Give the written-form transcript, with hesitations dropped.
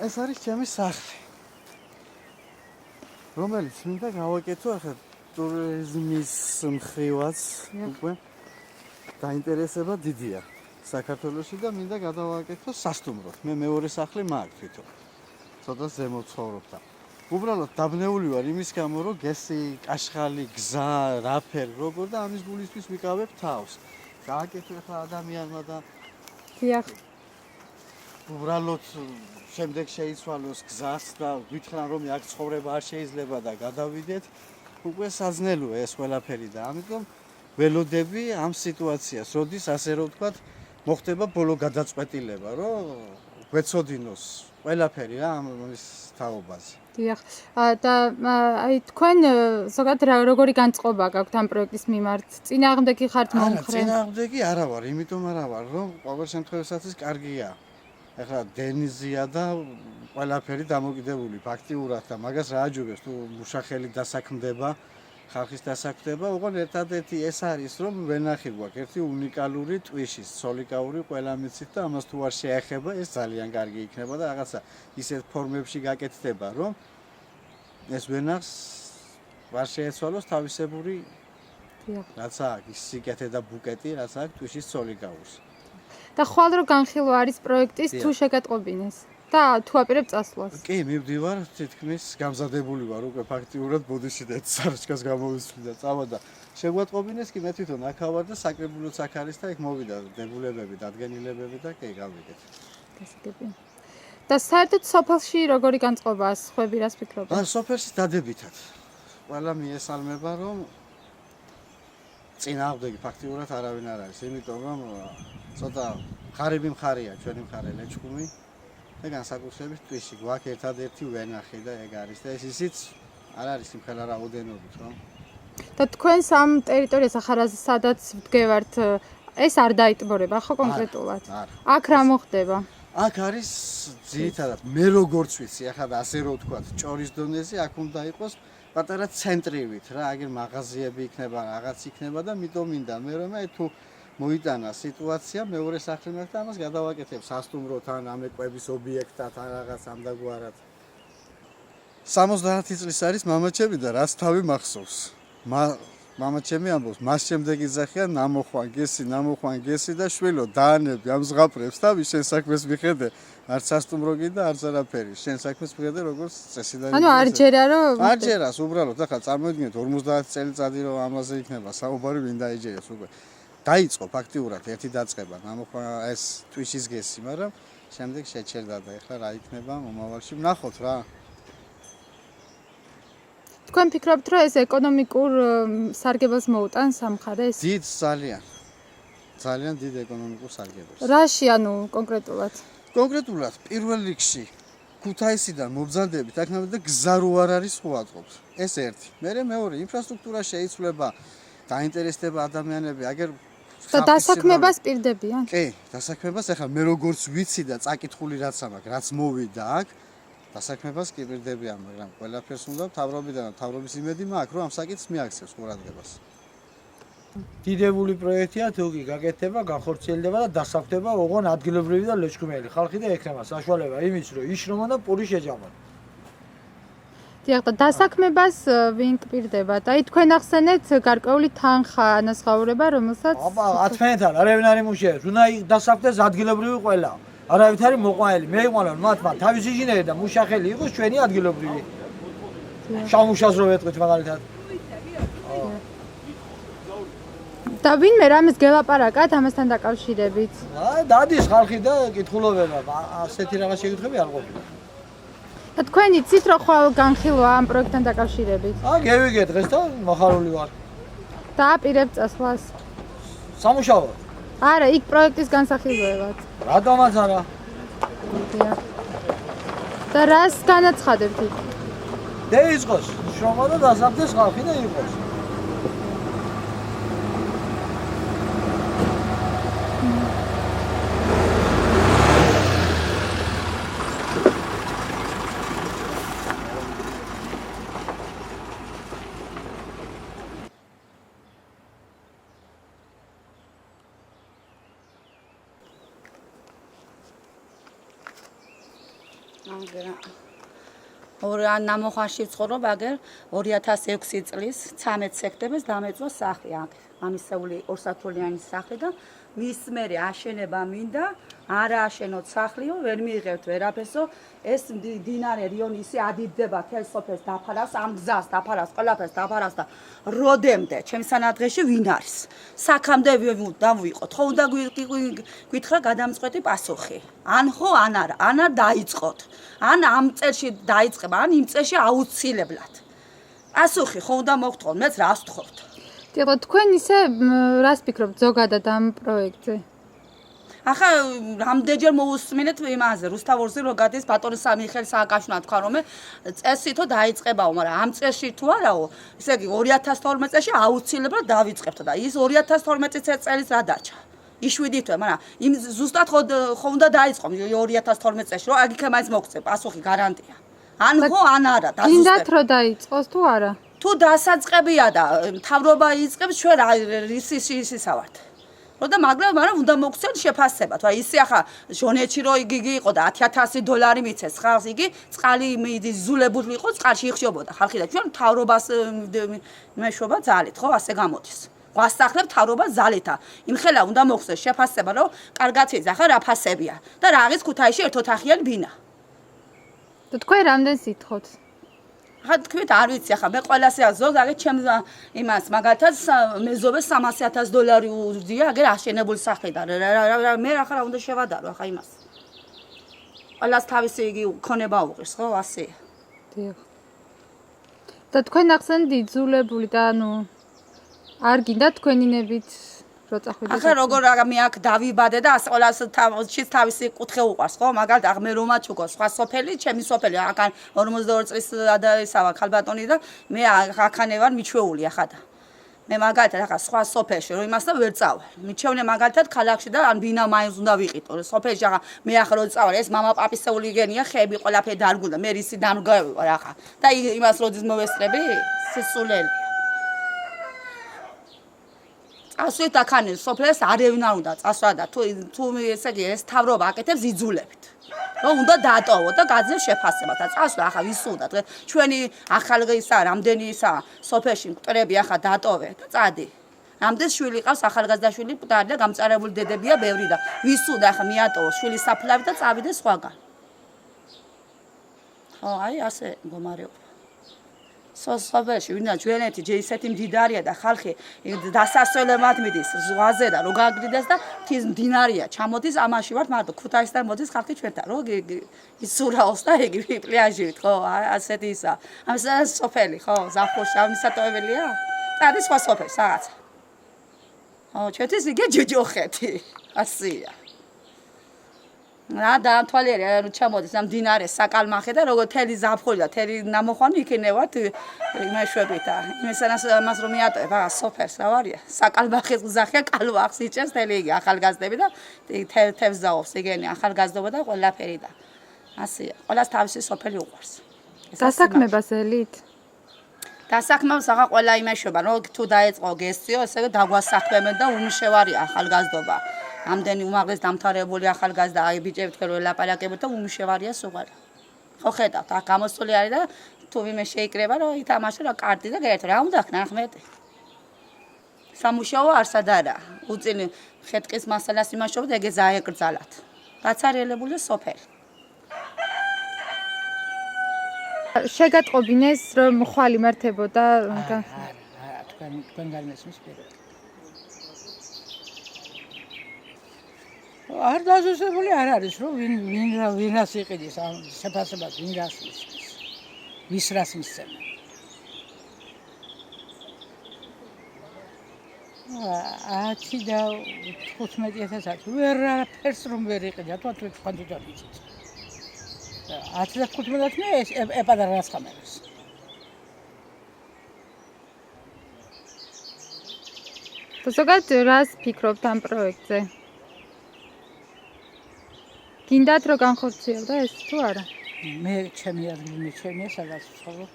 ეს არის ჩემი სახლი. რომელიც მინდა გავაკეთო ახლა ტურიზმის მხრივაც უკვე დაინტერესება დიდია საქართველოში და მინდა გადავაკეთო სასტუმროდ. მე მეორე სახლი მაქვს თვითონ. ცოტა ზემოთ ცხოვრობ და უბრალოდ დაბნეული ვარ იმის გამო, რომ გესი, კაშხალი, გზა, რაფერ, როგორ და ამის გულისთვის ვიკავებ თავს. გააკეთე ახლა ადამიანმა და დიახ. უბრალოდ შემდეგ შეიცვალოს გზას და ვითხრან რომ აქ ცხოვრება არ შეიძლება და გადავიდეთ. უკვე საძნელოა ეს ყველაფერი და ამიტომ ველოდები ამ სიტუაციას, როდის ასე რომ ვთქვათ, მოხდება ბოლო გადაწყვეტილება, რომ გვეცოდინოს ყველაფერი რა ამის თაობაზე. დიახ. და აი თქვენ ზოგადად როგორი განწყობა გაქვთ ამ პროექტის მიმართ? წინააღმდეგი ხართ მომხრე? წინააღმდეგი არა ვარ, იმიტომ არა ვარ, რომ ყოველ შემთხვევაში კარგია. ახლა დენიზია და ყველაფერი დამოკიდებული ფაქტიურად და მაგას რა აჯობებს თუ მუშახელი დასაქმდება, ხალხის დასაქმდება, უყურე ერთადერთი ეს არის, რომ ვენახი გვაქვს ერთი უნიკალური ტვიშის, სოლიკაური ყველა მიცით და ამას თუ არ შეეხება, ეს ძალიან კარგი იქნება და რაღაცა ისეთ ფორმებში გაკეთდება, რომ ეს ვენახს არ შეეცვალოს თავისებური რაც აქვს სიკეთე და ბუკეტი, რაც აქვს ტვიშის სოლიკაურს. და ხვალ რო განხილვა არის პროექტის თუ შეგატყობინეს და თუ აპირებ წასვლას. კი, მივდივარ, თითქმის გამზადებული ვარ უკვე ფაქტიურად ბოდიში და სარჩკას გამოვისვლი და წავა და შეგვატყობინეს კი მე თვითონ აქ ვარ და საკრებულოც აქ არის და იქ მოვიდა დებულებები, დადგენილებები და კი გავიგეთ. გასაგებია. და საერთოდ სოფელში როგორი განწყობაა სხვები რას ფიქრობენ? სოფელში დადებითად. ყველა მიესალმება რომ წინააღმდეგი ფაქტიურად არავინ არ არის, იმიტომ რომ ცოტა ხარები მხარია ჩვენი მხარე ლეჩხუმი და განსაკუთრებით ტვიში გვაქვს ერთადერთი ვენახი და ეგ არის და ეს ისიც არ არის იმხელა რაოდენობით რომ და თქვენს ამ ტერიტორიას ახლა სადაც ვდგევართ ეს არ დაიტბორება ხო კონკრეტულად? აქ რა მოხდება? აქ არის ძირითადად მე როგორც ვიცი ახლა და ასე რო ვთქვათ ჭორის დონეზე აქ უნდა იყოს პატარა ცენტრივით რა აგერ მაღაზიები იქნება რაღაც იქნება და მიტომ მინდა მე რომ აი თუ მოიტანა სიტუაცია მეორე სახლი მაქვს და ამას გადავაკეთებ სასტუმროთან, ამეკვების ობიექტად, ან რაღაც ამდაგვარად. 70 წლის არის მამაჩემი და რაც თავი მახსოვს. მამაჩემი ამბობს, მას შემდეგ იძახიან ნამოხვან გესი და შვილო დაანები ამ ზღაპრებს და შენ საქმეს მიხედე. არც სასტუმროგი და არც არაფერი. შენ საქმეს მიხედე როგორც წესი და ანუ არ ჯერა რომ არ ჯერას უბრალოდ ახლა წარმოვიდგინეთ 50 წელიწადი რომ ამაზე იქნება საუბარი ვინ დაიჯერებს უკვე. დაიწყო ფაქტიურად ერთი დაწყება ნამოხვა ეს ტვიშის გესი, მაგრამ შემდეგ შეჩერდა და ეხლა რა იქნება მომავალში ვნახოთ რა. თქვენ ფიქრობთ რომ ეს ეკონომიკურ სარგებელს მოუტანს ამ მხარეს? დიდ ძალიან დიდ ეკონომიკურ სარგებელს. რაში ანუ კონკრეტულად? კონკრეტულად პირველ რიგში ქუთაისიდან მობრძანდებით აქ და გზა რო არ არის ყურადღებს. ეს ერთი. მეორე ინფრასტრუქტურა შეიცვლება დაინტერესდება ადამიანები აგერ და დასაქმებას პირდებიან? კი, დასაქმებას ახლა მე როგორც ვიცი და წაკითხული რაც ამაქვს, რაც მოვიდა აქ, დასაქმებას კი პირდებიან, მაგრამ ყველაფერს უნდა მთავრობიდან, მთავრობის იმედი მაქვს, რომ ამ საკითხს მიაქცევს ყურადღებას. დიდებული პროექტია, თუ კი გაკეთდება, განხორციელდება და დასაქმდება ოღონ ადგილობრივი და ლეჩხუმელი ხალხი და ექნება საშუალება იმის, რომ იშრომონ და პური შეჯამონ. დიახ, და დასაქმებას ვინ პირდება? და აი თქვენ ახსენეთ გარკვეული თანხა ანაზღაურება, რომელსაც აბა 10-მდან არავინ არ იმუშავებს, უნდა დასაქმდეს ადგილობრივი ყველა. არავით არის მოყვანილი. მე იყვანონ მათმა თავისი ინჟინერი და მუშახელი იყოს ჩვენი ადგილობრივი. შამუშას რო ვეტყვით მაგალითად. და ვინმე რამეს გელაპარაკათ ამასთან დაკავშირებით? დადის ხალხი და კითხულობება. ასეთი რაღაც შეკითხები არ ყოფილა. და თქვენ იცით რომ ხვალ განხილვა ამ პროექტთან დაკავშირებით? გევიგე დღეს და მოხარული ვარ. და აპირებ წასვლას? სამუშაო. არა, იქ პროექტის განსახილველად. რატომაც არა? და რას განაცხადებთ იქ? დაიწყოს შრომა და დასაქმდეს ხალხი და იყოს. ორ ნამოხარში ვცხოვრობ, აგერ 2006 წლის 13 სექტემბერს დამეწვა სახლი, ამისეული ორსართულიანი სახლი და მის მერე აშენება მინდა, არა აშენოთ სახლიო, ვერ მიიღებთ ვერაფერსო, ეს დინარე რიონი ისე ადიდება თელ სოფელს დაფარავს, ამ გზას დაფარავს, ყველაფერს დაფარავს და როდემდე ჩემს სანადღეში ვინ არის? საქამდე დავუიყოთ, ხო უნდა გითხრა გადამწყვეტი პასუხი. ან ხო, ან არა, ან არ დაიწყოთ. ან ამ წელში დაიწყება, ან იმ წელში აუცილებლად. პასუხი ხო უნდა მოგთხოვოთ, მეც რას ვთხოვთ? დიახ, თქვენ ისე რას ფიქრობთ ზოგადად ამ პროექტზე? ახლა რამდენჯერ მოусმინეთ იმაზე, რუსთავორზე რო გადის ბატონი სამიხელ სააკაშვილმა თქვა რომ წესითო დაიწყებაო, მაგრამ ამ წესში თუ არაო, ესე იგი 2012 წელში აუცილებლად დავიწყებთო და ის 2012 წელს რა დარჩა? იშვიდითვე, მაგრამ იმ ზუსტად ხო უნდა დაიწყო 2012 წელში, რომ აგიქა მაინც მოგწე პასუხი გარანტია. ან ხო, ან არა, გინდათ რომ დაიწყოს თუ არა? თუ დასაწყებია და მთავრობა იწყებს, ჩვენ ისისა ვართ. როდა მაგრამ უნდა მოგცენ შეფასება, თუ ისე ახლა ჟონეთში რო იგი იყო და $10,000 მიცეს ხალხს, იგი წყალი ზულებული იყო, წყალში იხშობოდა ხალხი და ჩვენ მთავრობას მეშვობა ძალით, ხო, ასე გამოდის. ვასახლებ მთავრობას ძალითა. იმხელა უნდა მოგცეს შეფასება, რომ კარგად იცი, ახლა რა ფასებია და რა არის ქუთაისში ერთოთახიანი ბინა. და თქვენ რამდენს ითხოვთ? ხა თქვით არ ვიცი ახლა მე ყველასე აზრობ აგერ ჩემ იმას მაგალითად მეზობე $300,000 უძია აგერ აშენებული სახლი და მე ახლა რა უნდა შევადარო ახლა იმას ყველას თავისი იგი ქონება უღირს ხო ასე დიახ და თქვენ ახსენეთ იძულებული და ანუ არ გინდა თქვენინებით რო წახვიდეთ ახლა როგორ მე აქ დავიბადე და ასე ყველას თავისი კუთხე უყარს ხო მაგალითად მე რომა ჩუკო სხვა სოფელი ჩემი სოფელი აქან 42 წლის ისავა ქალბატონი და მე აქანე ვარ მიჩვეული ახლა და მე მაგალითად ახლა სხვა სოფელში რომ იმას და ვერ წავალ მიჩევნე მაგალითად ქალაქში და ან ბინა მაინც უნდა ვიყიდო სოფელში ახლა მე ახლა რო წავალ ეს мама პაპისეული გენია ხეები ყველაფერი დარგუნდა მე რისი დამგავი ვარ ახლა და იმას როდის მოვესწრები სისულელი ასეთ აქანე სოფლეს არავინ არ უნდა წასვა და თუ ესე იგი ეს თავრობა აკეთებს იძულებით რომ უნდა დატოვო და გაძლევ შეფასებას და წასვა ახლა ვის უნდა დღე ჩვენი ახალგაზრდა რამდენი ისა სოფელში მკვდრები ახლა დატოვე და წადი რამდენ შვილი ყავს ახალგაზრდა შვილი მკვდარი და გამწარებული დედებია ბევრი და ვის უნდა ახლა მიატოვო შვილი საფლავი და წავიდე სხვაგან ხო აი ასე მდგომარეობა სოფელში ვინდა ჩვენეთი ისეთი მდიდარია და ხალხი დასასვენებლად მიდის ზღვაზე და რო გაგრიდეს და თის მდინარია ჩამოდის ამაში ვართ მარტო ქუთაისიდან მოდის ხალხი ჩვენთან რო ისურაოს და იგი პლაჟით ხო ასეთი ისა ამისა სოფელი ხო ზაფხულში ამისატოვებელია და სხვა სოფელი რაღაცა ხო ჩვენთვის იგი ჯოჯოხეთი ასია რა დაათვალიერე რომ ჩამოდის ამ დინარეს საკალმახე და როგორ თელი ზაფხული და თელი ნამოხვანი იქნებათ იმეშვებით და იმისანას მას რომ მიატოვებ რა სოფელს რა ვარია საკალმახეს გზახია კალვახს იჭერს თელი იგი ახალგაზრდები და თევზს ზაობს იგენი ახალგაზრდობა და ყველაფერი და ასეა ყველას თავისი სოფელი უყვარს დასაქმებას ელით დასაქმებას ახლა ყველა იმეშვება რომ თუ დაეწყო გესციო ესე დაგვასაქმებენ და უმშევარია ახალგაზრდობა ამდენი უმაღლეს დამთავრებული ახალგაზრდა აი ბიჭები თქვენ რო ელაპარაკებთ და უმშევარია სუღარი ხო ხედავთ აქ გამოსული არის და თუ ვინმე შეიკრება რომ ითამაშო რა კარტი და გაერთო რა უნდა ხნახმეტი სამუშაო არსად არა უწინი ხეთკის მასალას იმაშობთ ეგე ზაეკრძალათ გაცარიელებული სოფელი შეგატყობინეს რომ ხვალ იმართებოდა თქვენ განმესმის პირველად არ დაზუსტებული არ არის რომ ვინ რას იყიდის ამ შეფასებას ვინ რას ისმის ვის რას მისცემენ 10 და 15000 ვერაფერს რომ ვერ იყიდა თქვენ თვითონ იცით 10 და 15 მე ეპატარა რას ხამერს ზოგადად რას ფიქრობთ ამ პროექტზე გინდათ რომ განხორციელდა ეს თუ არა? მე ჩემი ადგილი მეჩვენია სადაც ვცხოვრობ.